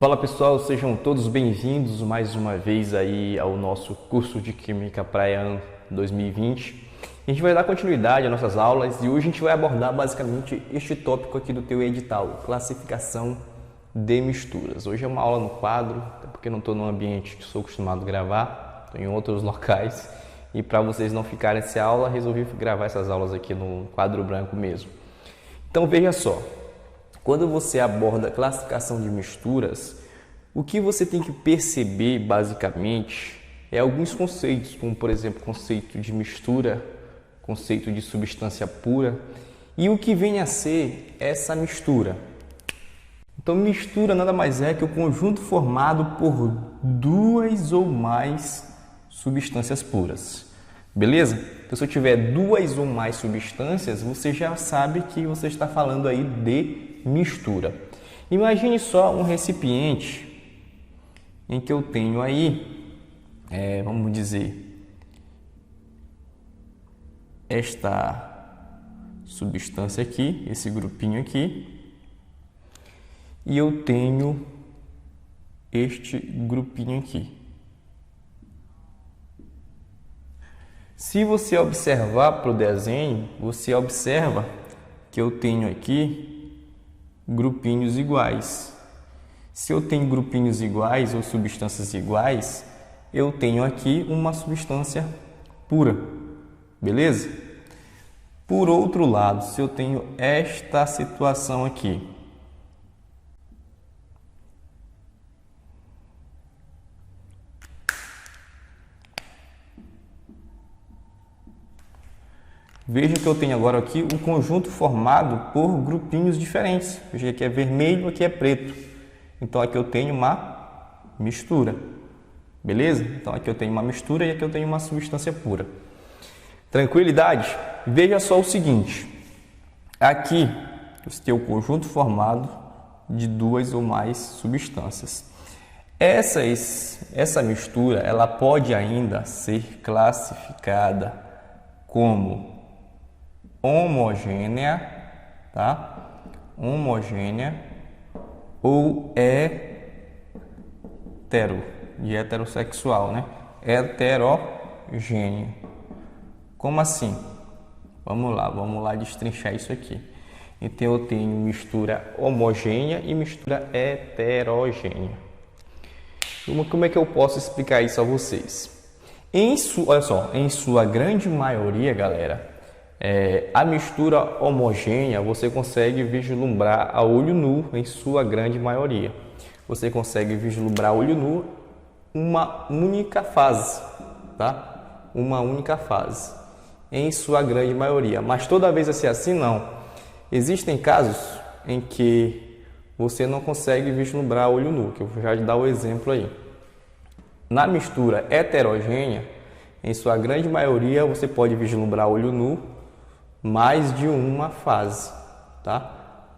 Fala pessoal, sejam todos bem-vindos mais uma vez aí ao nosso curso de Química Praia 2020. A gente vai dar continuidade às nossas aulas e hoje a gente vai abordar basicamente este tópico aqui do teu edital, classificação de misturas. Hoje é uma aula no quadro, até porque não estou num ambiente que sou acostumado a gravar, estou em outros locais e para vocês não ficarem sem aula, resolvi gravar essas aulas aqui no quadro branco mesmo. Então veja só. Quando você aborda classificação de misturas, o que você tem que perceber basicamente é alguns conceitos, como por exemplo, conceito de mistura, conceito de substância pura e o que vem a ser essa mistura. Então, mistura nada mais é que o conjunto formado por duas ou mais substâncias puras. Beleza? Então, se eu tiver duas ou mais substâncias, você já sabe que você está falando aí de mistura. Imagine só um recipiente em que eu tenho aí, vamos dizer, esta substância aqui, esse grupinho aqui, e eu tenho este grupinho aqui. Se você observar para o desenho, você observa que eu tenho aqui grupinhos iguais. Se eu tenho grupinhos iguais ou substâncias iguais, eu tenho aqui uma substância pura, beleza? Por outro lado, se eu tenho esta situação aqui, veja que eu tenho agora aqui um conjunto formado por grupinhos diferentes. Veja que é vermelho, aqui é preto. Então aqui eu tenho uma mistura. Beleza? Então aqui eu tenho uma mistura e aqui eu tenho uma substância pura. Tranquilidade? Veja só o seguinte. Aqui você tem o conjunto formado de duas ou mais substâncias. Essa mistura, ela pode ainda ser classificada como homogênea, tá? Homogênea ou heterossexual, né? Heterogênea. Como assim? Vamos lá destrinchar isso aqui. Então eu tenho mistura homogênea e mistura heterogênea. Como é que eu posso explicar isso a vocês? Olha só, em sua grande maioria, galera, a mistura homogênea você consegue vislumbrar a olho nu em sua grande maioria. Você consegue vislumbrar a olho nu uma única fase, tá? Uma única fase, em sua grande maioria. Mas toda vez assim não. Existem casos em que você não consegue vislumbrar a olho nu, que eu vou já te dar o exemplo aí. Na mistura heterogênea, em sua grande maioria você pode vislumbrar a olho nu mais de uma fase, tá?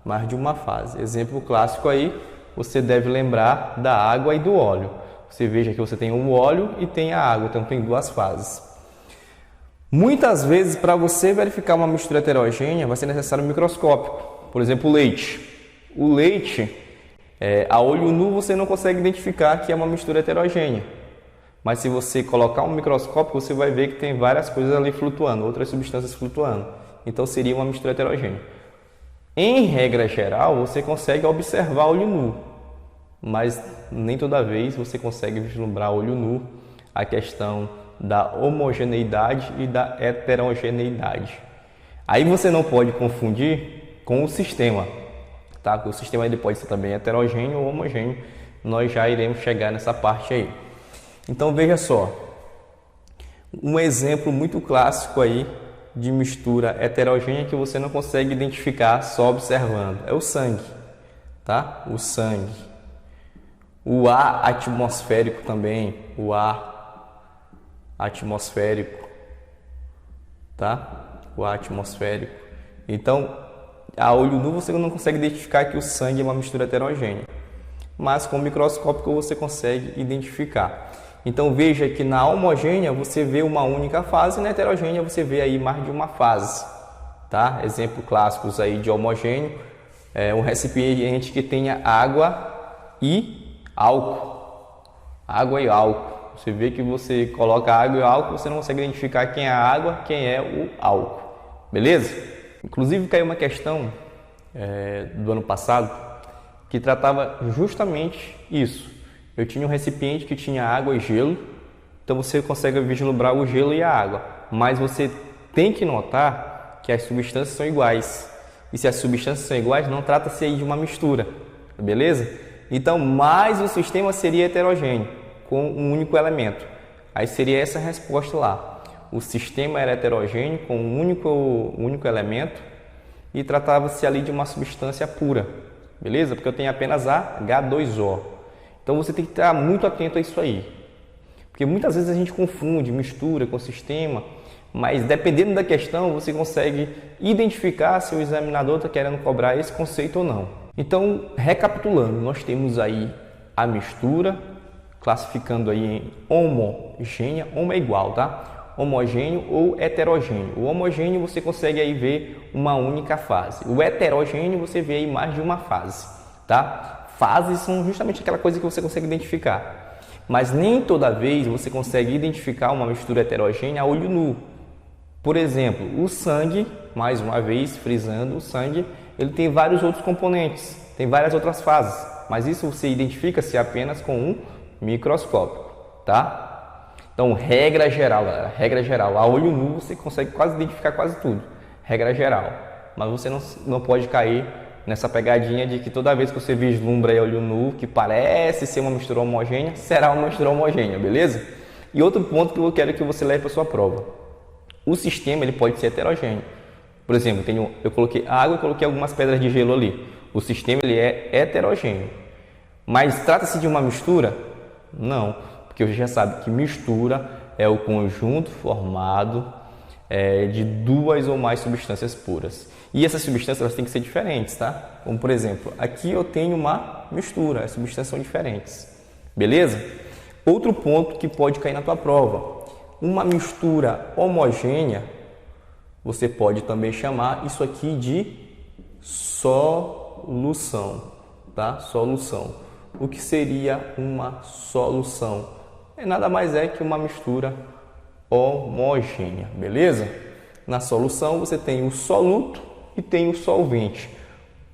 Mais de uma fase. Exemplo clássico aí, você deve lembrar da água e do óleo. Você veja que você tem o óleo e tem a água, então tem duas fases. Muitas vezes, para você verificar uma mistura heterogênea, vai ser necessário um microscópio. Por exemplo, o leite. O leite, a olho nu, você não consegue identificar que é uma mistura heterogênea. Mas se você colocar um microscópio, você vai ver que tem várias coisas ali flutuando, outras substâncias flutuando. Então seria uma mistura heterogênea. Em regra geral, você consegue observar olho nu, mas nem toda vez você consegue vislumbrar olho nu a questão da homogeneidade e da heterogeneidade. Aí você não pode confundir com o sistema, tá? Porque o sistema ele pode ser também heterogêneo ou homogêneo. Nós já iremos chegar nessa parte aí. Então veja só, um exemplo muito clássico aí de mistura heterogênea que você não consegue identificar só observando é o sangue, tá? O sangue, o ar atmosférico também, o ar atmosférico, tá? O ar atmosférico. Então, a olho nu você não consegue identificar que o sangue é uma mistura heterogênea, mas com o microscópio você consegue identificar. Então veja que na homogênea você vê uma única fase e na heterogênea você vê aí mais de uma fase, tá? Exemplo clássicos aí de homogêneo, um recipiente que tenha água e álcool. Água e álcool. Você vê que você coloca água e álcool, você não consegue identificar quem é a água, quem é o álcool. Beleza? Inclusive caiu uma questão do ano passado que tratava justamente isso. Eu tinha um recipiente que tinha água e gelo, então você consegue vislumbrar o gelo e a água, mas você tem que notar que as substâncias são iguais. E se as substâncias são iguais, não trata-se aí de uma mistura, beleza? Então, mais o sistema seria heterogêneo, com um único elemento. Aí seria essa a resposta lá. O sistema era heterogêneo, com um único elemento, e tratava-se ali de uma substância pura, beleza? Porque eu tenho apenas H2O. Então você tem que estar muito atento a isso aí. Porque muitas vezes a gente confunde mistura com sistema, mas dependendo da questão você consegue identificar se o examinador está querendo cobrar esse conceito ou não. Então, recapitulando, nós temos aí a mistura, classificando aí em homogênea, homo é igual, tá? Homogêneo ou heterogêneo. O homogêneo você consegue aí ver uma única fase. O heterogêneo você vê aí mais de uma fase, tá? Fases são justamente aquela coisa que você consegue identificar. Mas nem toda vez você consegue identificar uma mistura heterogênea a olho nu. Por exemplo, o sangue, mais uma vez frisando, o sangue, ele tem vários outros componentes, tem várias outras fases, mas isso você identifica-se apenas com um microscópio, tá? Então, regra geral, galera, regra geral, a olho nu você consegue quase identificar quase tudo, regra geral, mas você não pode cair nessa pegadinha de que toda vez que você vislumbra aí a olho nu, que parece ser uma mistura homogênea, será uma mistura homogênea, beleza? E outro ponto que eu quero que você leve para sua prova, o sistema ele pode ser heterogêneo. Por exemplo, eu coloquei água e coloquei algumas pedras de gelo ali, o sistema ele é heterogêneo, mas trata-se de uma mistura? Não, porque você já sabe que mistura é o conjunto formado de duas ou mais substâncias puras. E essas substâncias elas têm que ser diferentes, tá? Como por exemplo, aqui eu tenho uma mistura, as substâncias são diferentes. Beleza? Outro ponto que pode cair na tua prova. Uma mistura homogênea, você pode também chamar isso aqui de solução, tá? Solução. O que seria uma solução? Nada mais é que uma mistura homogênea, beleza? Na solução você tem o soluto e tem o solvente.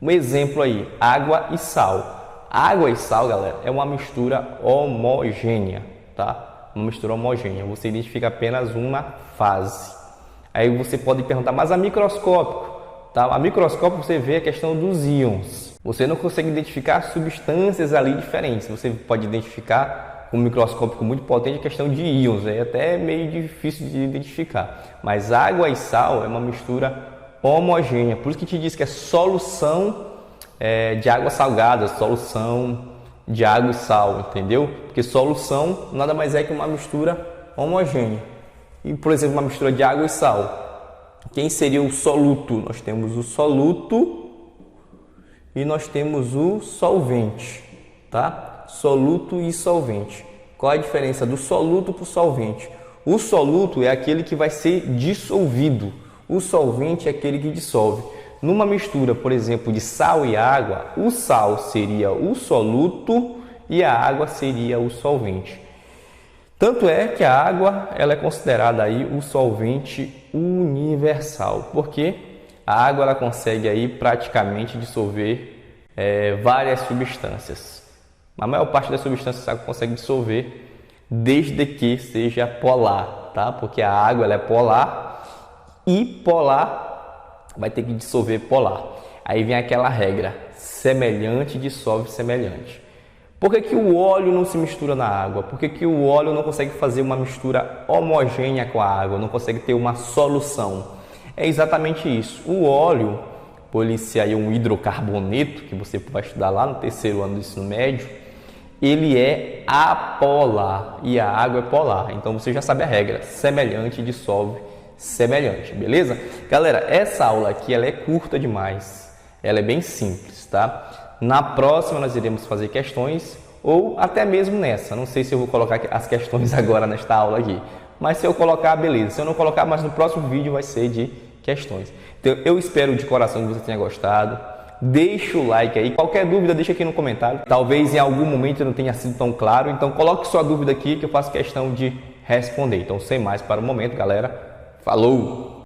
Um exemplo aí, água e sal. Água e sal, galera, é uma mistura homogênea, tá? Uma mistura homogênea. Você identifica apenas uma fase. Aí você pode perguntar, mas a microscópico? Tá? A microscópio você vê a questão dos íons. Você não consegue identificar substâncias ali diferentes. Você pode identificar com um microscópio muito potente a questão de íons. É até meio difícil de identificar. Mas água e sal é uma mistura homogênea. Por isso que te diz que é solução de água salgada, solução de água e sal, entendeu? Porque solução nada mais é que uma mistura homogênea. E, por exemplo, uma mistura de água e sal. Quem seria o soluto? Nós temos o soluto e nós temos o solvente, tá? Soluto e solvente. Qual a diferença do soluto para o solvente? O soluto é aquele que vai ser dissolvido. O solvente é aquele que dissolve. Numa mistura, por exemplo, de sal e água, o sal seria o soluto e a água seria o solvente. Tanto é que a água ela é considerada aí o solvente universal, porque a água ela consegue aí praticamente dissolver várias substâncias. A maior parte das substâncias a água consegue dissolver desde que seja polar, tá? Porque a água ela é polar e polar vai ter que dissolver polar. Aí vem aquela regra, semelhante dissolve semelhante. Por que que o óleo não se mistura na água? Por que que o óleo não consegue fazer uma mistura homogênea com a água? Não consegue ter uma solução? É exatamente isso. O óleo, por ele ser aí um hidrocarboneto, que você vai estudar lá no terceiro ano do ensino médio, ele é apolar e a água é polar. Então você já sabe a regra, semelhante dissolve semelhante, beleza? Galera, essa aula aqui ela é curta demais, ela é bem simples, tá? Na próxima nós iremos fazer questões ou até mesmo nessa, não sei se eu vou colocar as questões agora nesta aula aqui, mas se eu colocar, beleza, se eu não colocar, mas no próximo vídeo vai ser de questões. Então eu espero de coração que você tenha gostado. Deixa o like aí. Qualquer dúvida, deixa aqui no comentário. Talvez em algum momento não tenha sido tão claro. Então coloque sua dúvida aqui que eu faço questão de responder. Então, sem mais para o momento, galera. Falou!